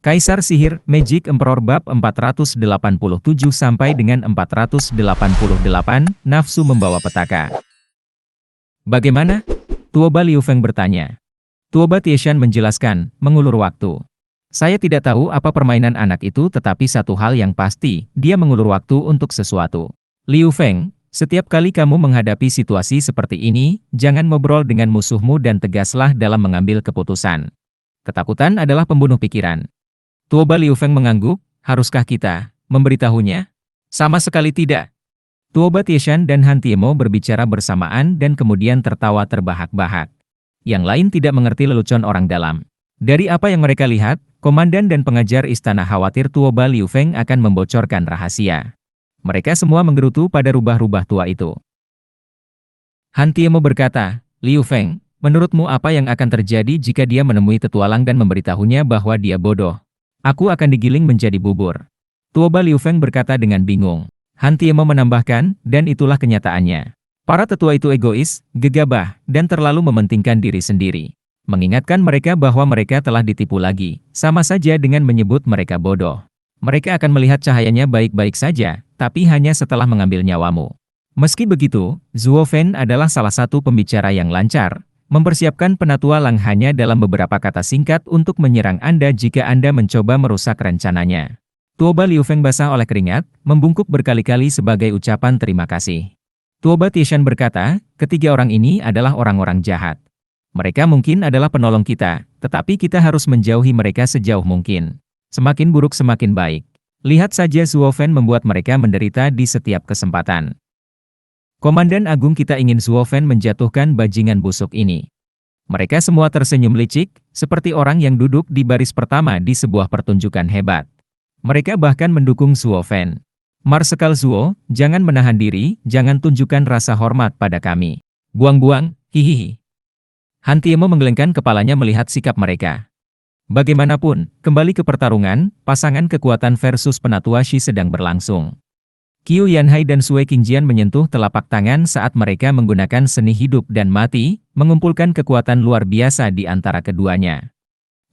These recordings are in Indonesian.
Kaisar Sihir, Magic Emperor Bab 487 sampai dengan 488, Nafsu Membawa Petaka. Bagaimana? Tuoba Liu Feng bertanya. Tuoba Tieshan menjelaskan, mengulur waktu. Saya tidak tahu apa permainan anak itu, tetapi satu hal yang pasti, dia mengulur waktu untuk sesuatu. Liu Feng, setiap kali kamu menghadapi situasi seperti ini, jangan ngobrol dengan musuhmu dan tegaslah dalam mengambil keputusan. Ketakutan adalah pembunuh pikiran. Tuoba Liu Feng mengangguk, haruskah kita memberitahunya? Sama sekali tidak. Tuoba Tieshan dan Han Tiemo berbicara bersamaan dan kemudian tertawa terbahak-bahak. Yang lain tidak mengerti lelucon orang dalam. Dari apa yang mereka lihat, komandan dan pengajar istana khawatir Tuoba Liu Feng akan membocorkan rahasia. Mereka semua menggerutu pada rubah-rubah tua itu. Han Tiemo berkata, Liu Feng, menurutmu apa yang akan terjadi jika dia menemui petualang dan memberitahunya bahwa dia bodoh? Aku akan digiling menjadi bubur. Tuoba Liu Feng berkata dengan bingung. Han Tiemo menambahkan, dan itulah kenyataannya. Para tetua itu egois, gegabah, dan terlalu mementingkan diri sendiri. Mengingatkan mereka bahwa mereka telah ditipu lagi, sama saja dengan menyebut mereka bodoh. Mereka akan melihat cahayanya baik-baik saja, tapi hanya setelah mengambil nyawamu. Meski begitu, Zuo Fen adalah salah satu pembicara yang lancar, mempersiapkan penatualang hanya dalam beberapa kata singkat untuk menyerang Anda jika Anda mencoba merusak rencananya. Tuoba Liu Feng basah oleh keringat, membungkuk berkali-kali sebagai ucapan terima kasih. Tuoba Tieshan berkata, ketiga orang ini adalah orang-orang jahat. Mereka mungkin adalah penolong kita, tetapi kita harus menjauhi mereka sejauh mungkin. Semakin buruk semakin baik. Lihat saja Zuo Fen membuat mereka menderita di setiap kesempatan. Komandan Agung kita ingin Zuo Fen menjatuhkan bajingan busuk ini. Mereka semua tersenyum licik, seperti orang yang duduk di baris pertama di sebuah pertunjukan hebat. Mereka bahkan mendukung Zuo Fen. Marsekal Zuo, jangan menahan diri, jangan tunjukkan rasa hormat pada kami. Buang-buang, hihihi. Han Tiemo menggelengkan kepalanya melihat sikap mereka. Bagaimanapun, kembali ke pertarungan, pasangan kekuatan versus penatua Shi sedang berlangsung. Qiu Yanhai dan Sue Qingjian menyentuh telapak tangan saat mereka menggunakan seni hidup dan mati, mengumpulkan kekuatan luar biasa di antara keduanya.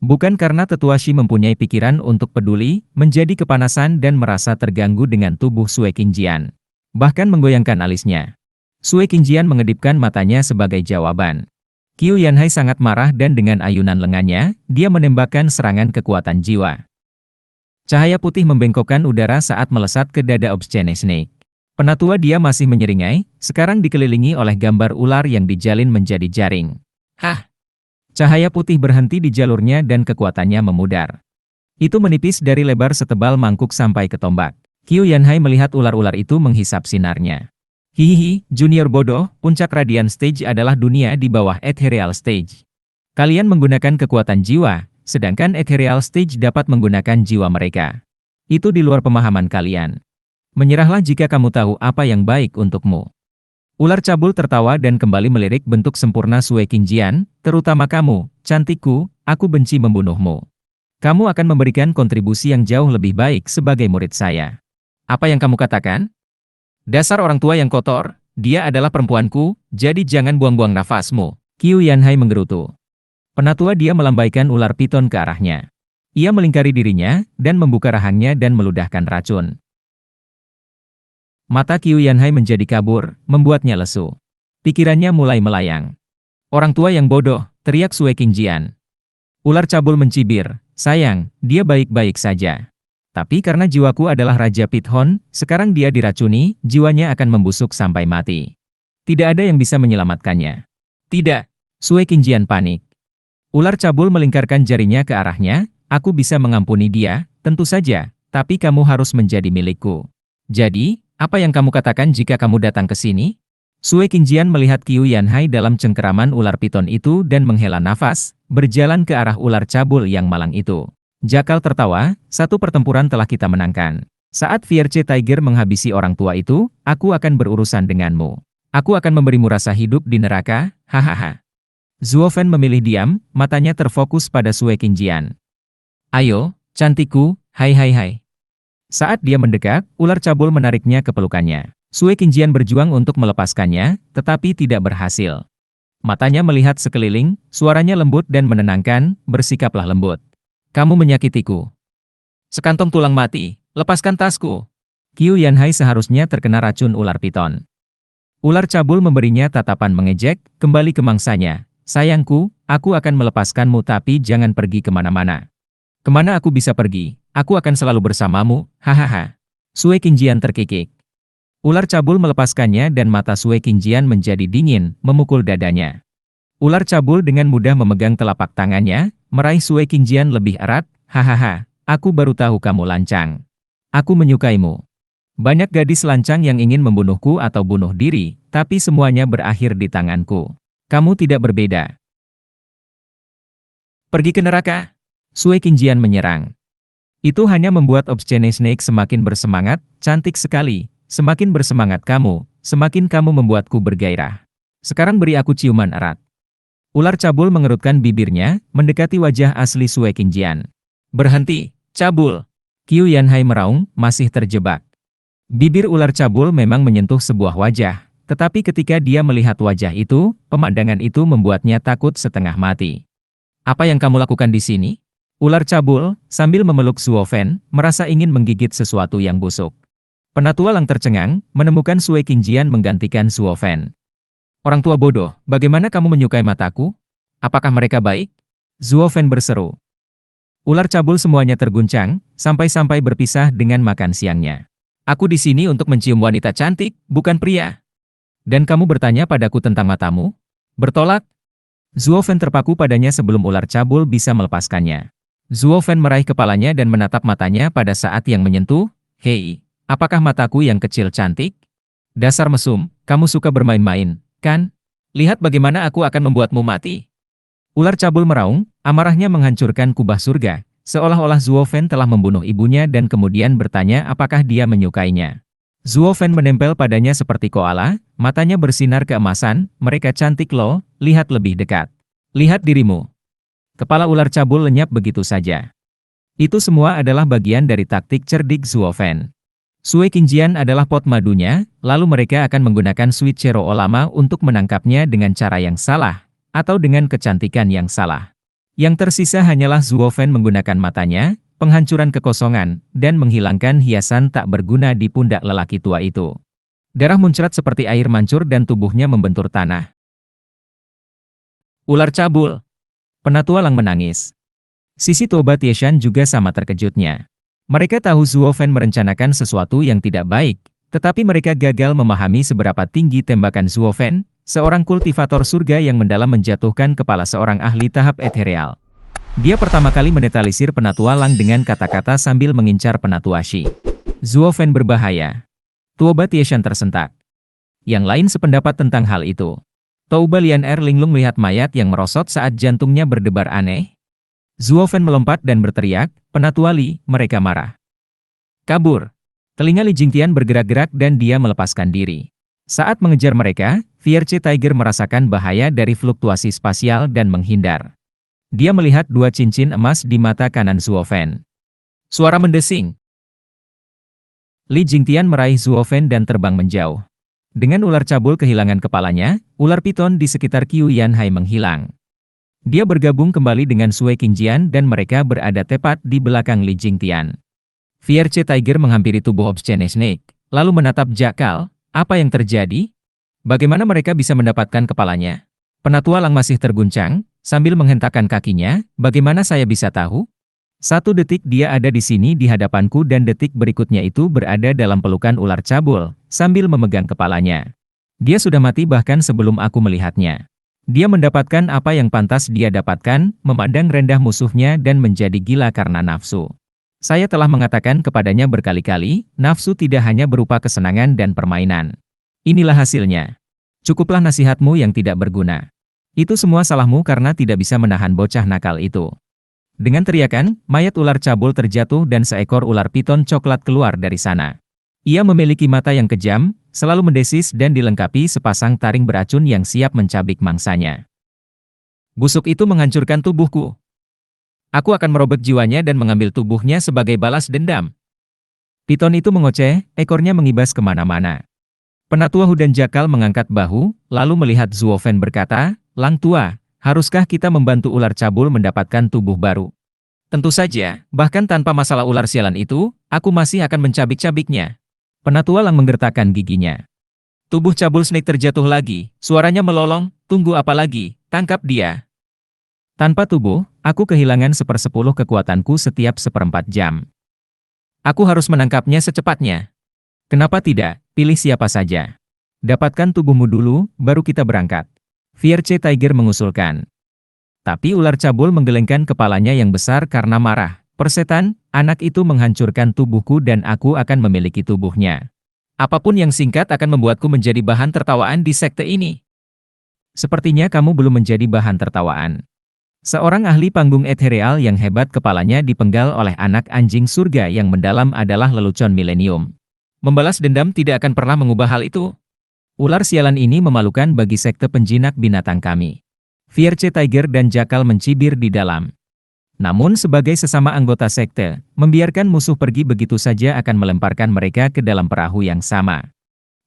Bukan karena tetua Shi mempunyai pikiran untuk peduli, menjadi kepanasan dan merasa terganggu dengan tubuh Sue Qingjian. Bahkan menggoyangkan alisnya. Sue Qingjian mengedipkan matanya sebagai jawaban. Qiu Yanhai sangat marah dan dengan ayunan lengannya, dia menembakkan serangan kekuatan jiwa. Cahaya putih membengkokkan udara saat melesat ke dada Obscene Snake. Penatua dia masih menyeringai, sekarang dikelilingi oleh gambar ular yang dijalin menjadi jaring. Hah! Cahaya putih berhenti di jalurnya dan kekuatannya memudar. Itu menipis dari lebar setebal mangkuk sampai ke tombak. Qiu Yanhai melihat ular-ular itu menghisap sinarnya. Hihihi, junior bodoh, puncak Radiant Stage adalah dunia di bawah Ethereal Stage. Kalian menggunakan kekuatan jiwa, sedangkan Ethereal Stage dapat menggunakan jiwa mereka. Itu di luar pemahaman kalian. Menyerahlah jika kamu tahu apa yang baik untukmu. Ular cabul tertawa dan kembali melirik bentuk sempurna Sue Qingjian, terutama kamu, cantikku, aku benci membunuhmu. Kamu akan memberikan kontribusi yang jauh lebih baik sebagai murid saya. Apa yang kamu katakan? Dasar orang tua yang kotor, dia adalah perempuanku, jadi jangan buang-buang nafasmu. Qiu Yanhai menggerutu. Penatua dia melambaikan ular piton ke arahnya. Ia melingkari dirinya, dan membuka rahangnya dan meludahkan racun. Mata Qiu Yanhai menjadi kabur, membuatnya lesu. Pikirannya mulai melayang. Orang tua yang bodoh, teriak Sue Qingjian. Ular cabul mencibir, sayang, dia baik-baik saja. Tapi karena jiwaku adalah Raja Pithon, sekarang dia diracuni, jiwanya akan membusuk sampai mati. Tidak ada yang bisa menyelamatkannya. Tidak, Sue Qingjian panik. Ular cabul melingkarkan jarinya ke arahnya, aku bisa mengampuni dia, tentu saja, tapi kamu harus menjadi milikku. Jadi, apa yang kamu katakan jika kamu datang ke sini? Sue Qingjian melihat Qiu Yanhai dalam cengkeraman ular piton itu dan menghela nafas, berjalan ke arah ular cabul yang malang itu. Jakal tertawa, satu pertempuran telah kita menangkan. Saat Fierce Tiger menghabisi orang tua itu, aku akan berurusan denganmu. Aku akan memberimu rasa hidup di neraka, hahaha. Zuo Fen memilih diam, matanya terfokus pada Sue Qingjian. Ayo, cantikku, hai hai hai. Saat dia mendekat, ular cabul menariknya ke pelukannya. Sue Qingjian berjuang untuk melepaskannya, tetapi tidak berhasil. Matanya melihat sekeliling, suaranya lembut dan menenangkan, bersikaplah lembut. Kamu menyakitiku. Sekantong tulang mati, lepaskan tasku. Qiu Yanhai seharusnya terkena racun ular piton. Ular cabul memberinya tatapan mengejek, kembali ke mangsanya. Sayangku, aku akan melepaskanmu tapi jangan pergi kemana-mana. Kemana aku bisa pergi? Aku akan selalu bersamamu, hahaha. Sue Qingjian terkikik. Ular cabul melepaskannya dan mata Sue Qingjian menjadi dingin, memukul dadanya. Ular cabul dengan mudah memegang telapak tangannya, meraih Sue Qingjian lebih erat, hahaha, aku baru tahu kamu lancang. Aku menyukaimu. Banyak gadis lancang yang ingin membunuhku atau bunuh diri, tapi semuanya berakhir di tanganku. Kamu tidak berbeda. Pergi ke neraka. Sue Qingjian menyerang. Itu hanya membuat Obscene Snake semakin bersemangat, cantik sekali. Semakin bersemangat kamu, semakin kamu membuatku bergairah. Sekarang beri aku ciuman erat. Ular cabul mengerutkan bibirnya, mendekati wajah asli Sue Qingjian. Berhenti, cabul. Qiu Yanhai meraung, masih terjebak. Bibir ular cabul memang menyentuh sebuah wajah, tetapi ketika dia melihat wajah itu, pemandangan itu membuatnya takut setengah mati. Apa yang kamu lakukan di sini? Ular cabul, sambil memeluk Zuofen, merasa ingin menggigit sesuatu yang busuk. Penatua Lang tercengang, menemukan Sue Qingjian menggantikan Zuofen. Orang tua bodoh, bagaimana kamu menyukai mataku? Apakah mereka baik? Zuofen berseru. Ular cabul semuanya terguncang, sampai-sampai berpisah dengan makan siangnya. Aku di sini untuk mencium wanita cantik, bukan pria. Dan kamu bertanya padaku tentang matamu? Bertolak? Zuofen terpaku padanya sebelum ular cabul bisa melepaskannya. Zuofen meraih kepalanya dan menatap matanya pada saat yang menyentuh. Hei, apakah mataku yang kecil cantik? Dasar mesum, kamu suka bermain-main, kan? Lihat bagaimana aku akan membuatmu mati. Ular cabul meraung, amarahnya menghancurkan kubah surga, seolah-olah Zuofen telah membunuh ibunya dan kemudian bertanya apakah dia menyukainya. Zuofen menempel padanya seperti koala, matanya bersinar keemasan, mereka cantik loh, lihat lebih dekat. Lihat dirimu. Kepala ular cabul lenyap begitu saja. Itu semua adalah bagian dari taktik cerdik Zuofen. Sue Qingjian adalah pot madunya, lalu mereka akan menggunakan switchero lama untuk menangkapnya dengan cara yang salah, atau dengan kecantikan yang salah. Yang tersisa hanyalah Zuofen menggunakan matanya, penghancuran kekosongan, dan menghilangkan hiasan tak berguna di pundak lelaki tua itu. Darah muncrat seperti air mancur dan tubuhnya membentur tanah. Ular cabul. Penatua Lang menangis. Sisi Toba Tieshan juga sama terkejutnya. Mereka tahu Zuofen merencanakan sesuatu yang tidak baik, tetapi mereka gagal memahami seberapa tinggi tembakan Zuofen, seorang kultivator surga yang mendalam menjatuhkan kepala seorang ahli tahap ethereal. Dia pertama kali menetalisir Penatua Lang dengan kata-kata sambil mengincar Penatua Shi. Zuofen berbahaya. Toba Tieshan tersentak. Yang lain sependapat tentang hal itu. Touba Lian Linglung melihat mayat yang merosot saat jantungnya berdebar aneh. Zuofen melompat dan berteriak, Penatua Li, mereka marah. Kabur. Telinga Li Jingtian bergerak-gerak dan dia melepaskan diri. Saat mengejar mereka, Fierce Tiger merasakan bahaya dari fluktuasi spasial dan menghindar. Dia melihat dua cincin emas di mata kanan Zuofen. Suara mendesing. Li Jingtian meraih Zuofen dan terbang menjauh. Dengan ular cabul kehilangan kepalanya, ular piton di sekitar Qiu Yanhai menghilang. Dia bergabung kembali dengan Sue Qingjian dan mereka berada tepat di belakang Li Jingtian. Fierce Tiger menghampiri tubuh Obscene Snake, lalu menatap Jakal. Apa yang terjadi? Bagaimana mereka bisa mendapatkan kepalanya? Penatua Lang masih terguncang, sambil menghentakkan kakinya, bagaimana saya bisa tahu? 1 detik dia ada di sini di hadapanku dan detik berikutnya itu berada dalam pelukan ular cabul, sambil memegang kepalanya. Dia sudah mati bahkan sebelum aku melihatnya. Dia mendapatkan apa yang pantas dia dapatkan, memandang rendah musuhnya dan menjadi gila karena nafsu. Saya telah mengatakan kepadanya berkali-kali, nafsu tidak hanya berupa kesenangan dan permainan. Inilah hasilnya. Cukuplah nasihatmu yang tidak berguna. Itu semua salahmu karena tidak bisa menahan bocah nakal itu. Dengan teriakan, mayat ular cabul terjatuh dan seekor ular piton coklat keluar dari sana. Ia memiliki mata yang kejam, selalu mendesis dan dilengkapi sepasang taring beracun yang siap mencabik mangsanya. Busuk itu menghancurkan tubuhku. Aku akan merobek jiwanya dan mengambil tubuhnya sebagai balas dendam. Piton itu mengoceh, ekornya mengibas kemana-mana. Penatua Hudan Jakal mengangkat bahu, lalu melihat Zuofen berkata, Lang tua, haruskah kita membantu ular cabul mendapatkan tubuh baru? Tentu saja, bahkan tanpa masalah ular sialan itu, aku masih akan mencabik-cabiknya. Penatua Lang menggertakkan giginya. Tubuh cabul snake terjatuh lagi, suaranya melolong, tunggu apa lagi, tangkap dia. Tanpa tubuh, aku kehilangan 1/10 kekuatanku setiap 1/4 jam. Aku harus menangkapnya secepatnya. Kenapa tidak, pilih siapa saja. Dapatkan tubuhmu dulu, baru kita berangkat. Fierce Tiger mengusulkan. Tapi ular cabul menggelengkan kepalanya yang besar karena marah. Persetan, anak itu menghancurkan tubuhku dan aku akan memiliki tubuhnya. Apapun yang singkat akan membuatku menjadi bahan tertawaan di sekte ini. Sepertinya kamu belum menjadi bahan tertawaan. Seorang ahli panggung ethereal yang hebat kepalanya dipenggal oleh anak anjing surga yang mendalam adalah lelucon milenium. Membalas dendam tidak akan pernah mengubah hal itu. Ular sialan ini memalukan bagi sekte penjinak binatang kami. Fierce Tiger dan Jakal mencibir di dalam. Namun sebagai sesama anggota sekte, membiarkan musuh pergi begitu saja akan melemparkan mereka ke dalam perahu yang sama.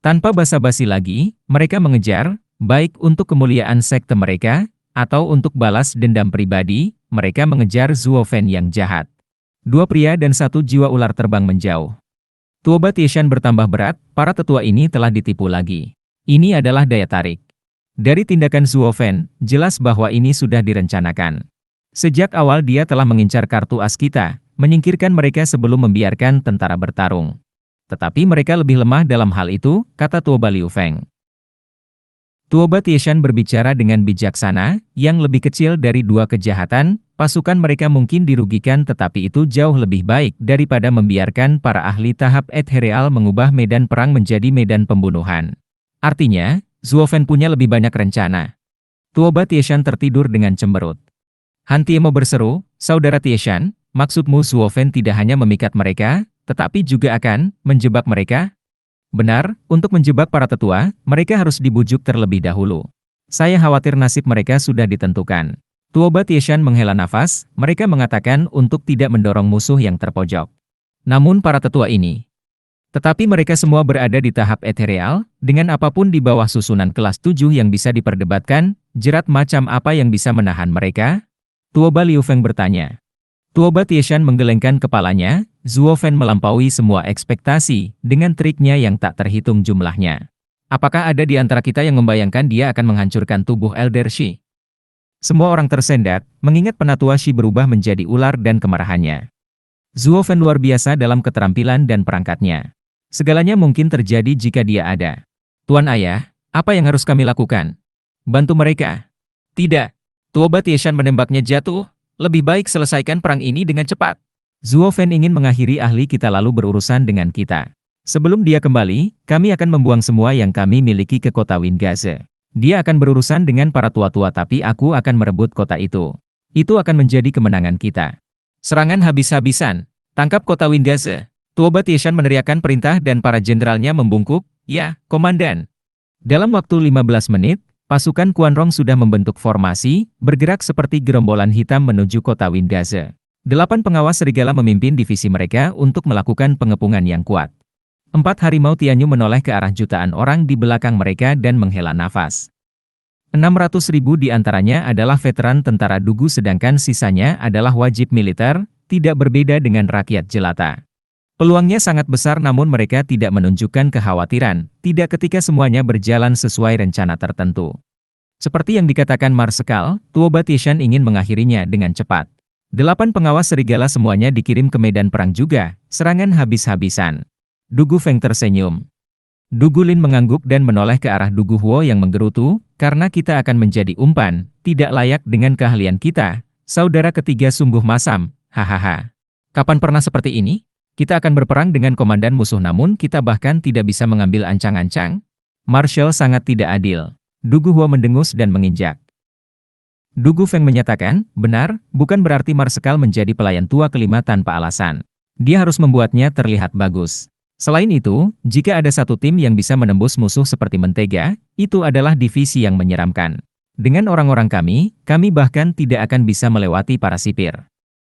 Tanpa basa-basi lagi, mereka mengejar, baik untuk kemuliaan sekte mereka, atau untuk balas dendam pribadi, mereka mengejar Zuofen yang jahat. 2 pria dan 1 jiwa ular terbang menjauh. Tuoba Tieshan bertambah berat, para tetua ini telah ditipu lagi. Ini adalah daya tarik. Dari tindakan Zuofen, jelas bahwa ini sudah direncanakan. Sejak awal dia telah mengincar kartu as kita, menyingkirkan mereka sebelum membiarkan tentara bertarung. Tetapi mereka lebih lemah dalam hal itu, kata Tuoba Liu Feng. Tuoba Tieshan berbicara dengan bijaksana, yang lebih kecil dari 2 kejahatan, pasukan mereka mungkin dirugikan tetapi itu jauh lebih baik daripada membiarkan para ahli tahap ethereal mengubah medan perang menjadi medan pembunuhan. Artinya, Zuofen punya lebih banyak rencana. Tuoba Tieshan tertidur dengan cemberut. Han Tiemo berseru, Saudara Tieshan, maksudmu Zuofen tidak hanya memikat mereka, tetapi juga akan menjebak mereka? Benar, untuk menjebak para tetua, mereka harus dibujuk terlebih dahulu. Saya khawatir nasib mereka sudah ditentukan. Tuoba Tieshan menghela nafas, mereka mengatakan untuk tidak mendorong musuh yang terpojok. Namun para tetua ini, tetapi mereka semua berada di tahap ethereal, dengan apapun di bawah susunan kelas 7 yang bisa diperdebatkan, jerat macam apa yang bisa menahan mereka? Tuoba Liu Feng bertanya. Tuoba Tieshan menggelengkan kepalanya, Zuofen melampaui semua ekspektasi, dengan triknya yang tak terhitung jumlahnya. Apakah ada di antara kita yang membayangkan dia akan menghancurkan tubuh Elder Shi? Semua orang tersendat, mengingat penatua Shi berubah menjadi ular dan kemarahannya. Zuofen luar biasa dalam keterampilan dan perangkatnya. Segalanya mungkin terjadi jika dia ada. Tuan Ayah, apa yang harus kami lakukan? Bantu mereka? Tidak. Tuoba Tieshan menembaknya jatuh. Lebih baik selesaikan perang ini dengan cepat. Zuofen ingin mengakhiri ahli kita lalu berurusan dengan kita. Sebelum dia kembali, kami akan membuang semua yang kami miliki ke kota Wingaze. Dia akan berurusan dengan para tua-tua tapi aku akan merebut kota itu. Itu akan menjadi kemenangan kita. Serangan habis-habisan. Tangkap kota Wingaze. Tuoba Tieshan meneriakkan perintah dan para jenderalnya membungkuk, ya, komandan. Dalam waktu 15 menit, pasukan Quanrong sudah membentuk formasi, bergerak seperti gerombolan hitam menuju kota Wingaze. 8 pengawas serigala memimpin divisi mereka untuk melakukan pengepungan yang kuat. 4 harimau Tianyu menoleh ke arah jutaan orang di belakang mereka dan menghela nafas. 600.000 di antaranya adalah veteran tentara Dugu sedangkan sisanya adalah wajib militer, tidak berbeda dengan rakyat jelata. Peluangnya sangat besar namun mereka tidak menunjukkan kekhawatiran, tidak ketika semuanya berjalan sesuai rencana tertentu. Seperti yang dikatakan Marsekal, Tuoba Tieshan ingin mengakhirinya dengan cepat. 8 pengawas serigala semuanya dikirim ke medan perang juga, serangan habis-habisan. Dugu Feng tersenyum. Dugu Lin mengangguk dan menoleh ke arah Dugu Huo yang menggerutu, karena kita akan menjadi umpan, tidak layak dengan keahlian kita. Saudara ketiga sungguh masam, hahaha. Kapan pernah seperti ini? Kita akan berperang dengan komandan musuh namun kita bahkan tidak bisa mengambil ancang-ancang. Marshall sangat tidak adil. Dugu Huo mendengus dan menginjak. Dugu Feng menyatakan, benar, bukan berarti Marsekal menjadi pelayan tua kelima tanpa alasan. Dia harus membuatnya terlihat bagus. Selain itu, jika ada satu tim yang bisa menembus musuh seperti mentega, itu adalah divisi yang menyeramkan. Dengan orang-orang kami bahkan tidak akan bisa melewati para sipir.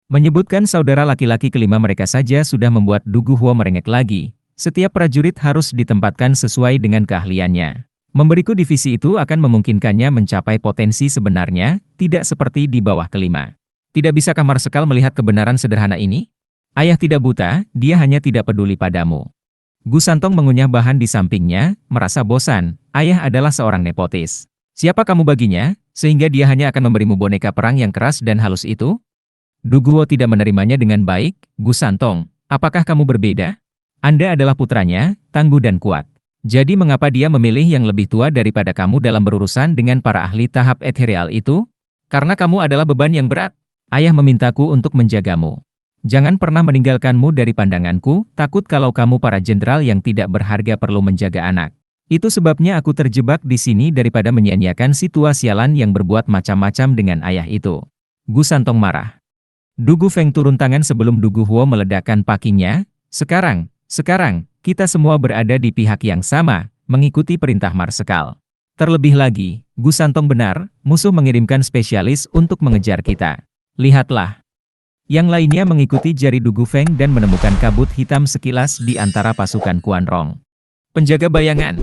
Menyebutkan saudara laki-laki kelima mereka saja sudah membuat Dugu Huo merengek lagi. Setiap prajurit harus ditempatkan sesuai dengan keahliannya. Memberiku divisi itu akan memungkinkannya mencapai potensi sebenarnya, tidak seperti di bawah kelima. Tidak bisakah Marsekal melihat kebenaran sederhana ini? Ayah tidak buta, dia hanya tidak peduli padamu. Gu Santong mengunyah bahan di sampingnya, merasa bosan. Ayah adalah seorang nepotis. Siapa kamu baginya, sehingga dia hanya akan memberimu boneka perang yang keras dan halus itu? Du Guo tidak menerimanya dengan baik. Gu Santong, apakah kamu berbeda? Anda adalah putranya, tangguh dan kuat. Jadi mengapa dia memilih yang lebih tua daripada kamu dalam berurusan dengan para ahli tahap ethereal itu? Karena kamu adalah beban yang berat. Ayah memintaku untuk menjagamu. Jangan pernah meninggalkanmu dari pandanganku, takut kalau kamu para jenderal yang tidak berharga perlu menjaga anak. Itu sebabnya aku terjebak di sini daripada menyia-nyiakan si tua sialan yang berbuat macam-macam dengan ayah itu. Gu Santong marah. Du Gufeng turun tangan sebelum Du Guhuo meledakkan pakinya. Sekarang, kita semua berada di pihak yang sama, mengikuti perintah Marsekal. Terlebih lagi, Gu Santong benar, musuh mengirimkan spesialis untuk mengejar kita. Lihatlah. Yang lainnya mengikuti jari Du Gufeng dan menemukan kabut hitam sekilas di antara pasukan Quan Rong. Penjaga bayangan.